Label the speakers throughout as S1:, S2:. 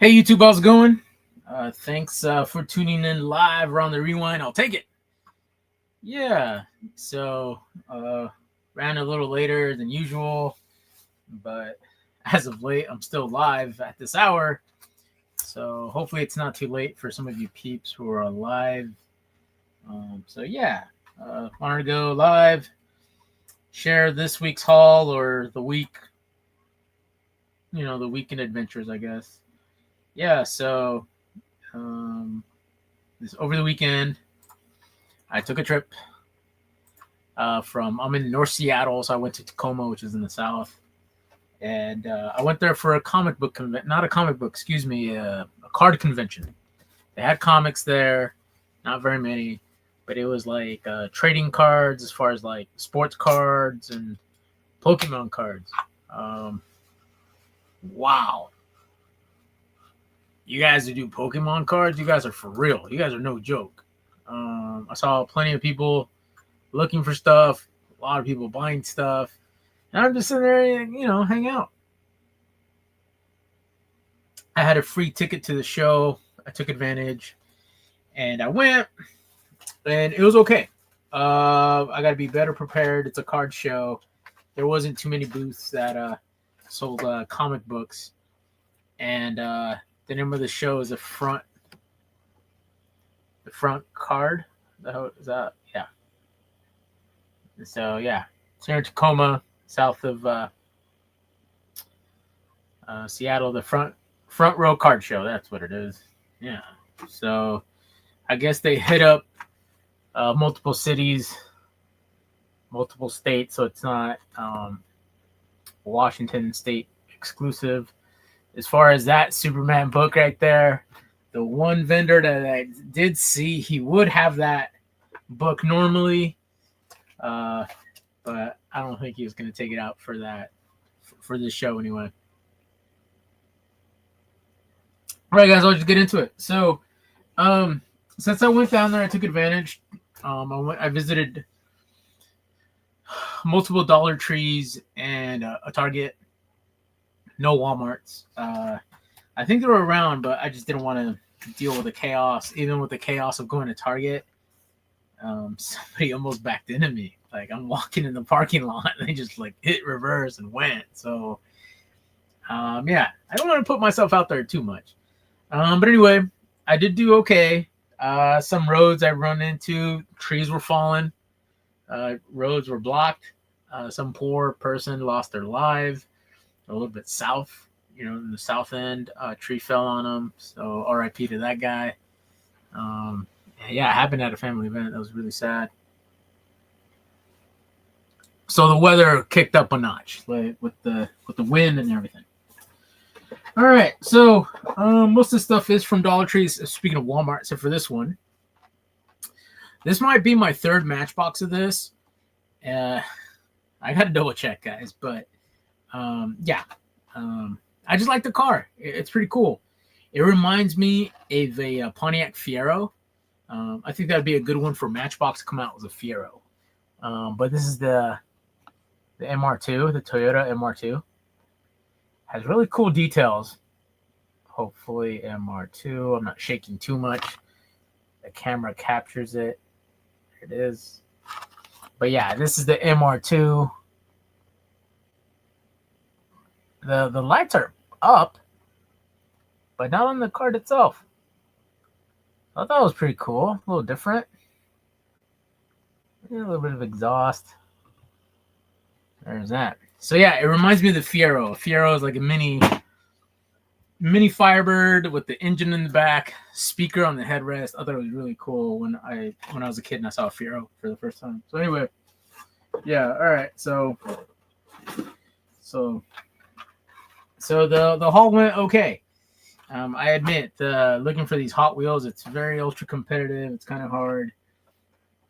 S1: Hey YouTube, how's it going? Thanks for tuning in live or on the rewind. I'll take it. Yeah, so ran a little later than usual, but as of late, I'm still live at this hour. So hopefully, it's not too late for some of you peeps who are live. Wanted to go live, share this week's haul or the week, the weekend adventures, I guess. Yeah, so this over the weekend, I took a trip I'm in North Seattle, so I went to Tacoma, which is in the south, and I went there for a comic book not a comic book, excuse me, a card convention. They had comics there, not very many, but it was like trading cards as far as like sports cards and Pokemon cards. Wow. You guys who do Pokemon cards, you guys are for real. You guys are no joke. I saw plenty of people looking for stuff, a lot of people buying stuff, and I'm just sitting there and, hang out. I had a free ticket to the show. I took advantage, and I went, and it was okay. I got to be better prepared. It's a card show. There wasn't too many booths that sold comic books, and the name of the show is the front card. Is that yeah? So yeah, it's here in Tacoma, south of Seattle. The front row card show. That's what it is. Yeah. So I guess they hit up multiple cities, multiple states. So it's not Washington State exclusive. As far as that Superman book right there, the one vendor that I did see, he would have that book normally, but I don't think he was going to take it out for that, for this show anyway. All right, guys, I'll just get into it. So, since I went down there, I took advantage. I visited multiple Dollar Trees and a Target. No Walmarts. I think they were around, but I just didn't want to deal with the chaos. Even with the chaos of going to Target, somebody almost backed into me. Like, I'm walking in the parking lot, and they just like hit reverse and went. So, I don't want to put myself out there too much. But anyway, I did do okay. Some roads I run into, trees were falling, roads were blocked. Some poor person lost their life. A little bit south, in the south end, a tree fell on them. So RIP to that guy. It happened at a family event. That was really sad. So the weather kicked up a notch, like with the wind and everything. All right, so most of the stuff is from Dollar Trees. Speaking of Walmart, except for this one. This might be my third Matchbox of this. I got to double check, guys, but I just like the car. It's pretty cool. It reminds me of a Pontiac Fiero. I think that'd be a good one for Matchbox to come out with a Fiero. But this is the MR2, the Toyota MR2. Has really cool details. Hopefully MR2. I'm not shaking too much. The camera captures it. There it is. But yeah, this is the MR2. The lights are up, but not on the card itself. I thought that was pretty cool. A little different. A little bit of exhaust. There's that. So yeah, it reminds me of the Fiero. Fiero is like a mini Firebird with the engine in the back, speaker on the headrest. I thought it was really cool when I was a kid and I saw a Fiero for the first time. So anyway, yeah. All right. So the haul went okay. I admit, looking for these Hot Wheels, it's very ultra competitive. It's kind of hard,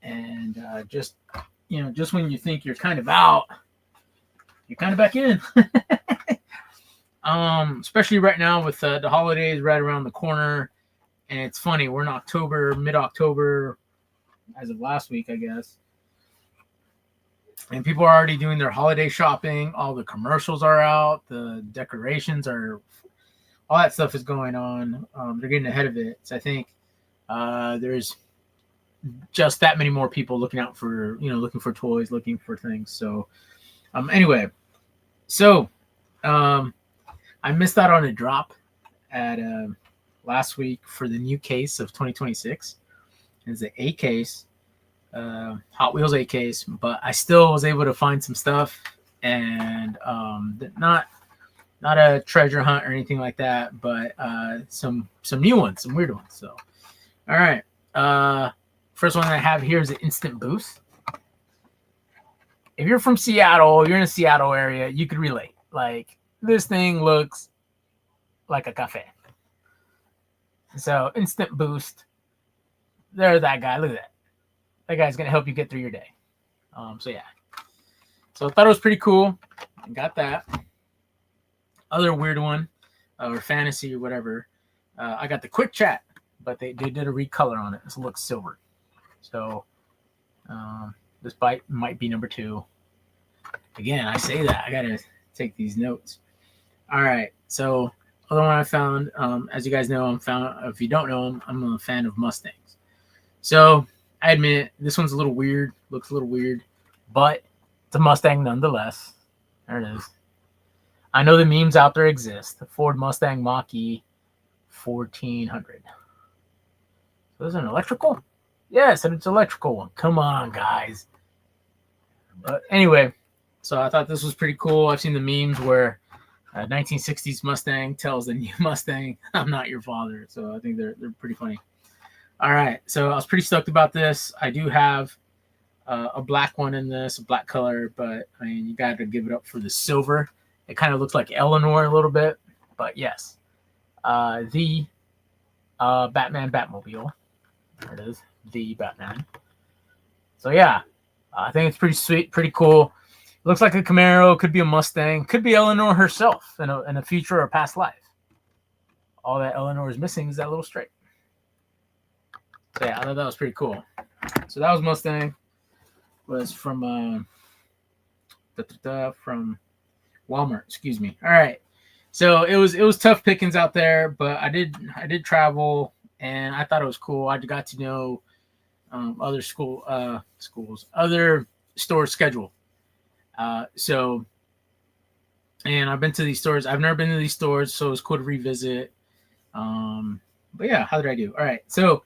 S1: and just when you think you're kind of out, you're kind of back in. Especially right now with the holidays right around the corner, and it's funny, we're in October, mid-October, as of last week, I guess. And people are already doing their holiday shopping. All the commercials are out. The decorations are all that stuff is going on. They're getting ahead of it. So I think there's just that many more people looking out for, looking for toys, looking for things. So anyway, so I missed out on a drop at last week for the new case of 2026. It's the A case, Hot Wheels A case, but I still was able to find some stuff, and not a treasure hunt or anything like that, but some new ones, some weird ones. So, all right, first one I have here is an Instant Boost. If you're from Seattle, you're in the Seattle area, you could relate. Like, this thing looks like a cafe. So, Instant Boost. There's that guy. Look at that. That guy's going to help you get through your day. So, yeah. So, I thought it was pretty cool. Got that. Other weird one, or fantasy or whatever. I got the Quick Chat, but they did a recolor on it. This looks silver. So, this bite might be number 2. Again, I say that. I got to take these notes. All right. So, other one I found, as you guys know, if you don't know, I'm a fan of Mustangs. So, I admit, this one's a little weird. Looks a little weird. But it's a Mustang nonetheless. There it is. I know the memes out there exist. The Ford Mustang Mach-E 1400. So, is it an electrical? Yes, and it's an electrical one. Come on, guys. But anyway, so I thought this was pretty cool. I've seen the memes where 1960s Mustang tells the new Mustang, "I'm not your father." So I think they're pretty funny. All right, so I was pretty stoked about this. I do have a black one in this, a black color, but I mean, you got to give it up for the silver. It kind of looks like Eleanor a little bit, but yes, the Batman Batmobile. There it is, the Batman. So yeah, I think it's pretty sweet, pretty cool. It looks like a Camaro, could be a Mustang, could be Eleanor herself in a future or past life. All that Eleanor is missing is that little stripe. So yeah, I thought that was pretty cool. So that was Mustang. Was from from Walmart. Excuse me. All right. So it was tough pickings out there, but I did travel, and I thought it was cool. I got to know other other store schedule. So, and I've been to these stores. I've never been to these stores, so it was cool to revisit. But yeah, how did I do? All right. So,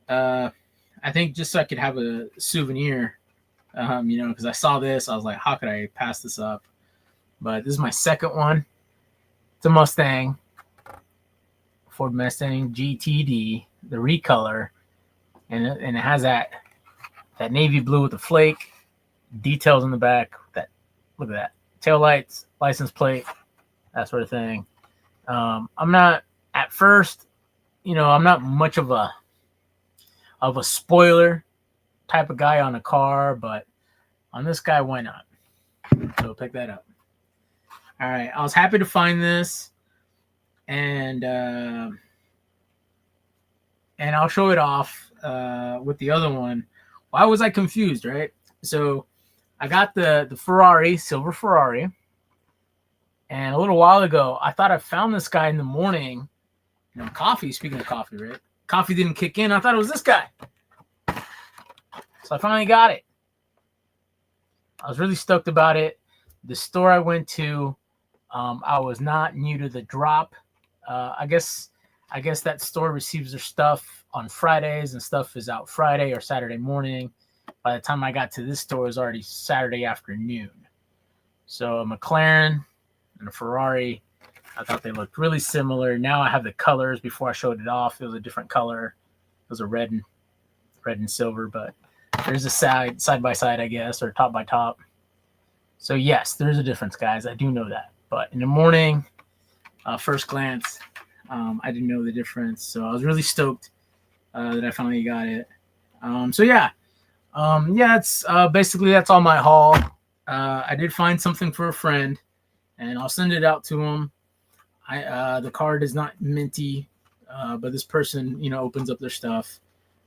S1: I think just so I could have a souvenir, because I saw this, I was like, how could I pass this up? But this is my second one. It's a Mustang, Ford Mustang GTD, the recolor, and it has that navy blue with the flake, details in the back. Look at that, tail lights, license plate, that sort of thing. I'm not at first, I'm not much of a spoiler type of guy on a car, but on this guy, why not? So pick that up. All right, I was happy to find this, and I'll show it off with the other one. Why was I confused, right? So I got the Ferrari, silver Ferrari, and a little while ago, I thought I found this guy in the morning. Coffee, speaking of coffee, right? Coffee didn't kick in. I thought it was this guy. So I finally got it. I was really stoked about it. The store I went to, I was not new to the drop. I guess that store receives their stuff on Fridays, and stuff is out Friday or Saturday morning. By the time I got to this store, it was already Saturday afternoon. So a McLaren and a Ferrari, I thought they looked really similar. Now I have the colors. Before I showed it off, it was a different color. It was a red and silver, but there's a side by side, I guess, or top by top. So yes, there's a difference, guys. I do know that. But in the morning, first glance, I didn't know the difference. So I was really stoked that I finally got it. So yeah. It's basically that's all my haul. I did find something for a friend, and I'll send it out to him. The card is not minty, but this person, opens up their stuff,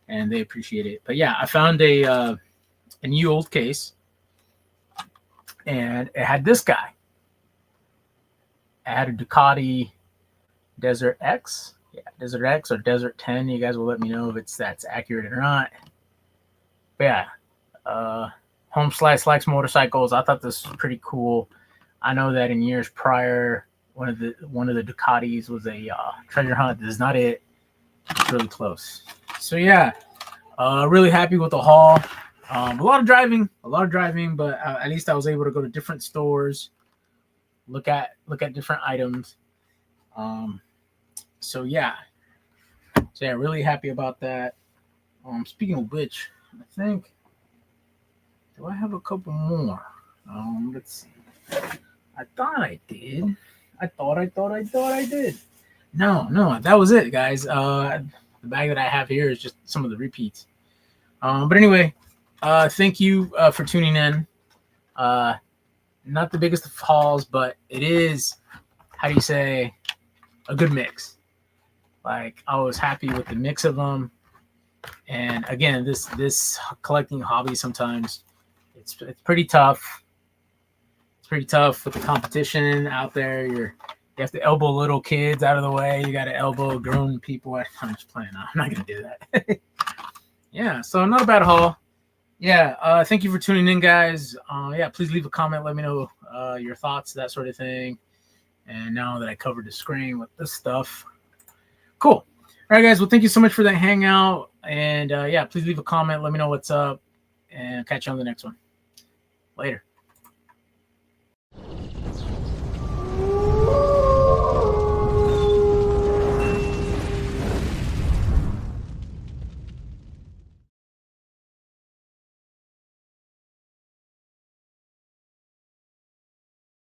S1: and they appreciate it. But yeah, I found a new old case, and it had this guy. It had a Ducati Desert X. Yeah, Desert X or Desert 10. You guys will let me know if that's accurate or not. But yeah, Home Slice likes motorcycles. I thought this was pretty cool. I know that in years prior, one of the Ducatis was a treasure hunt. This is not it. It's really close. So yeah, really happy with the haul. A lot of driving, but at least I was able to go to different stores, look at different items. So yeah, really happy about that. Speaking of which, I think, do I have a couple more? Let's see. I thought I did. I thought I did. No, that was it, guys. The bag that I have here is just some of the repeats. But anyway, thank you for tuning in. Not the biggest of hauls, but it is, how do you say, a good mix. Like, I was happy with the mix of them. And again, this collecting hobby sometimes it's pretty tough. It's pretty tough with the competition out there. You have to elbow little kids out of the way. You got to elbow grown people. I'm just playing. I'm not gonna do that. Yeah, so not a bad haul. Yeah, thank you for tuning in, guys. Yeah, please leave a comment. Let me know your thoughts, that sort of thing. And now that I covered the screen with this stuff, cool. All right, guys. Well, thank you so much for that hangout. And yeah, please leave a comment. Let me know what's up. And catch you on the next one. Later.